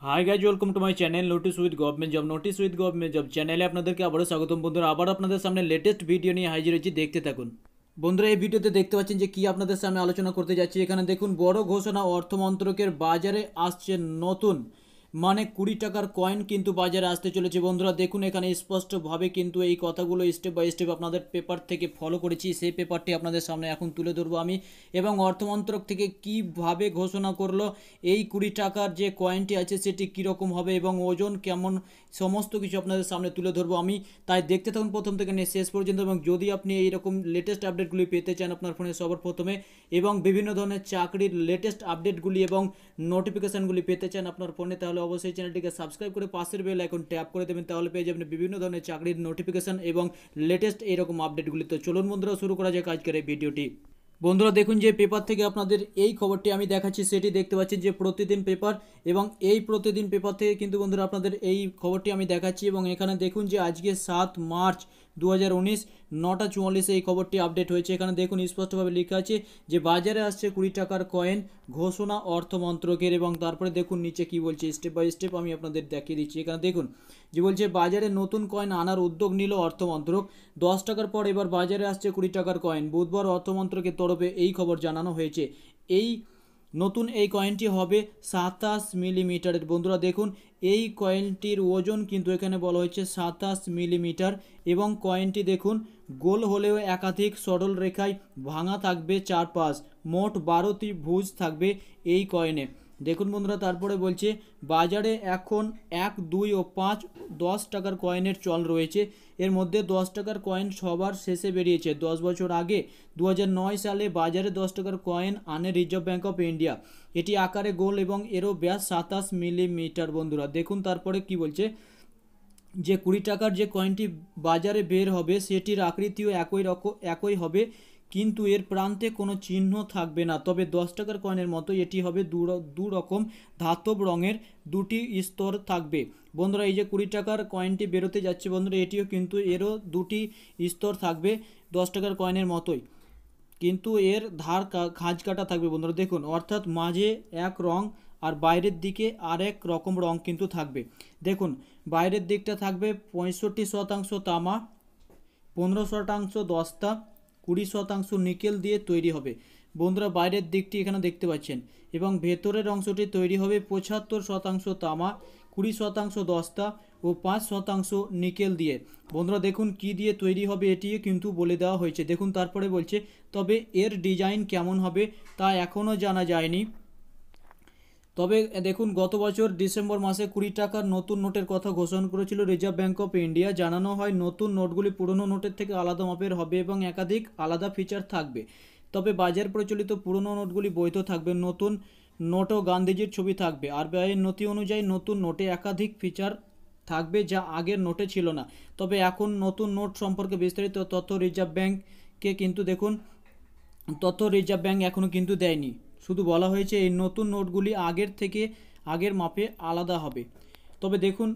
Hi guys, welcome to my channel notice with government job চ্যানেলে আপনাদেরকে আবারও স্বাগতম। বন্ধুরা, আবার আপনাদের সামনে লেটেস্ট ভিডিও নিয়ে হাজির হয়েছি, দেখতে থাকুন। বন্ধুরা, এই ভিডিওতে দেখতে পাচ্ছেন যে কি আপনাদের সামনে আলোচনা করতে যাচ্ছি। এখানে দেখুন, বড় ঘোষণা, অর্থ মন্ত্রকের বাজারে আসছে নতুন 20 টাকার কয়েন কিন্তু বাজারে আসতে চলেছে। বন্ধুরা দেখুন, এখানে স্পষ্টভাবে কিন্তু এই কথাগুলো স্টেপ বাই স্টেপ আপনাদের পেপার থেকে ফলো করেছি, সেই পেপারটি আপনাদের সামনে এখন তুলে ধরবো আমি। এবং অর্থমন্ত্রক থেকে কিভাবে ঘোষণা করলো এই 20 টাকার যে কয়েনটি আছে সেটি কীরকম হবে এবং ওজন কেমন, সমস্ত কিছু আপনাদের সামনে তুলে ধরবো আমি। তাই দেখতে থাকুন প্রথম থেকে নিয়ে শেষ পর্যন্ত। এবং যদি আপনি এইরকম লেটেস্ট আপডেটগুলি পেতে চান আপনার ফোনে সবার প্রথমে, এবং বিভিন্ন ধরনের চাকরির লেটেস্ট আপডেটগুলি এবং নোটিফিকেশানগুলি পেতে চান আপনার ফোনে, তাহলে অবশ্যই চ্যানেলটিকে সাবস্ক্রাইব করে পাশের বেল আইকন ট্যাপ করে দেবেন। তাহলে পেয়ে যাবেন বিভিন্ন ধরনের চাকরির নোটিফিকেশান এবং লেটেস্ট এইরকম আপডেটগুলি। তো চলুন বন্ধুরা, শুরু করা যাক আজকের এই ভিডিওটি। বন্ধুরা দেখুন, যে পেপার থেকে আপনাদের এই খবরটি আমি দেখাচ্ছি সেটি দেখতে পাচ্ছেন যে প্রতিদিন পেপার, এবং এই প্রতিদিন পেপার থেকে কিন্তু বন্ধুরা আপনাদের এই খবরটি আমি দেখাচ্ছি। এবং এখানে দেখুন যে আজকে 7 মার্চ 2019 9:44 এই খবরটি আপডেট হয়েছে। এখানে দেখুন স্পষ্টভাবে লেখা আছে যে বাজারে আসছে 20 টাকার কয়েন, ঘোষণা অর্থ মন্ত্রকের। এবং তারপরে দেখুন নিচে কি বলছে, স্টেপ বাই স্টেপ আমি আপনাদের দেখিয়ে দিচ্ছি। এখানে দেখুন যে বলছে বাজারে নতুন কয়েন আনার উদ্যোগ নিল অর্থমন্ত্রক। 10 টাকার পর এবার বাজারে আসছে 20 টাকার কয়েন। বুধবার অর্থমন্ত্রকের তরফে এই খবর জানানো হয়েছে। এই নতুন এই কয়েনটি হবে 27 মিলিমিটারের। বন্ধুরা দেখুন, এই কয়েনটির ওজন কিন্তু এখানে বলা হয়েছে 27 মিলিমিটার। এবং কয়েনটি দেখুন গোল হলেও একাধিক সরল রেখায় ভাঙা থাকবে চারপাশ। মোট 12টি ভুজ থাকবে এই কয়েনে। দেখুন বন্ধুরা, তারপরে বলছে বাজারে এখন 1, 2 ও 5, 10 টাকার কয়েনের চল রয়েছে। এর মধ্যে 10 টাকার কয়েন সবার শেষে বেরিয়েছে। 10 বছর আগে 2009 সালে বাজারে 10 টাকার কয়েন আনে রিজার্ভ ব্যাঙ্ক অফ ইন্ডিয়া। এটি আকারে গোল এবং এরও ব্যাস 27 মিলিমিটার। বন্ধুরা দেখুন তারপরে কি বলছে, যে 20 টাকার যে কয়েনটি বাজারে বের হবে সেটির আকৃতিও একই হবে, কিন্তু এর প্রান্তে কোনো চিহ্ন থাকবে না। তবে 10 টাকার কয়েনের মতো এটি হবে দু রকম ধাতব রঙের, দুটি স্তর থাকবে। বন্ধুরা এই যে 20 টাকার কয়েনটি বেরোতে যাচ্ছে বন্ধুরা, এটিও কিন্তু এরও দুটি স্তর থাকবে 10 টাকার কয়েনের মতোই, কিন্তু এর ধার খাঁজ কাটা থাকবে। বন্ধুরা দেখুন, অর্থাৎ মাঝে এক রং আর বাইরের দিকে আরেক রকম রং কিন্তু থাকবে। দেখুন বাইরের দিকটা থাকবে 65% তামা, 15% দস্তা, 20% নিকেল দিয়ে তৈরি হবে। বন্ধুরা বাইরের দিকটি এখানে দেখতে পাচ্ছেন। এবং ভেতরের অংশটি তৈরি হবে 75% তামা, 20% দস্তা ও 5% নিকেল দিয়ে। বন্ধুরা দেখুন কি দিয়ে তৈরি হবে এটিও কিন্তু বলে দেওয়া হয়েছে। দেখুন তারপরে বলছে, তবে এর ডিজাইন কেমন হবে তা এখনও জানা যায়নি। তবে দেখুন, গত বছর ডিসেম্বর মাসে 20 টাকার নতুন নোটের কথা ঘোষণা করেছিল রিজার্ভ ব্যাঙ্ক অফ ইন্ডিয়া। জানানো হয় নতুন নোটগুলি পুরনো নোটের থেকে আলাদা মাপের হবে এবং একাধিক আলাদা ফিচার থাকবে। তবে বাজার প্রচলিত পুরনো নোটগুলি বৈধ থাকবে। নতুন নোটও গান্ধীজির ছবি থাকবে। আরবিআইয়ের নথি অনুযায়ী নতুন নোটে একাধিক ফিচার থাকবে যা আগের নোটে ছিল না। তবে এখন নতুন নোট সম্পর্কে বিস্তারিত তথ্য রিজার্ভ ব্যাঙ্ককে কিন্তু দেখুন রিজার্ভ ব্যাঙ্ক এখনও কিন্তু দেয়নি। শুধু বলা হয়েছে এই নতুন নোটগুলি আগের মাপে আলাদা হবে। তবে দেখুন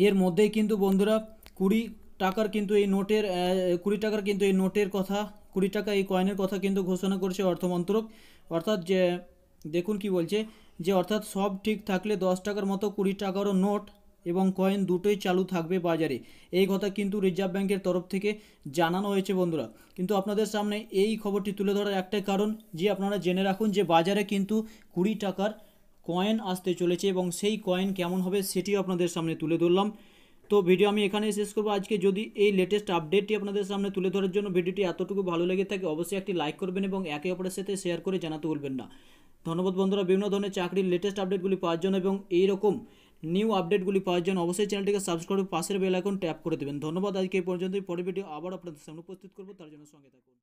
এর মধ্যেই কিন্তু বন্ধুরা 20 টাকার কিন্তু এই নোটের 20 টাকার কিন্তু এই নোটের কথা, 20 টাকা এই কয়েনের কথা কিন্তু ঘোষণা করেছে অর্থমন্ত্রক। অর্থাৎ যে দেখুন কি বলছে, যে অর্থাৎ সব ঠিক থাকলে 10 টাকার মতো 20 টাকারও নোট এবং কয়েন দুটোই চালু থাকবে বাজারে। এই কথা কিন্তু রিজার্ভ ব্যাঙ্কের তরফ থেকে জানানো হয়েছে। বন্ধুরা কিন্তু আপনাদের সামনে এই খবরটি তুলে ধরার একটাই কারণ, যে আপনারা জেনে রাখুন যে বাজারে কিন্তু 20 টাকার কয়েন আসতে চলেছে এবং সেই কয়েন কেমন হবে সেটিও আপনাদের সামনে তুলে ধরলাম। তো ভিডিও আমি এখানেই শেষ করবো আজকে। যদি এই লেটেস্ট আপডেটটি আপনাদের সামনে তুলে ধরার জন্য ভিডিওটি এতটুকু ভালো লেগে থাকে, অবশ্যই একটি লাইক করবেন এবং একে অপরের সাথে শেয়ার করে জানাতে ভুলবেন না। ধন্যবাদ বন্ধুরা। বিভিন্ন ধরনের চাকরির লেটেস্ট আপডেটগুলি পাওয়ার জন্য এবং এইরকম নিউ আপডেটগুলি পাওয়ার জন্য অবশ্যই চ্যানেলটিকে সাবস্ক্রাইব করে পাশের বেল আইকন ট্যাপ করে দেবেন। ধন্যবাদ। আজকে এই পর্যন্তই। পরের ভিডিও আবার আপনাদের সামনে উপস্থিত করবো, তার জন্য সঙ্গে থাকুন।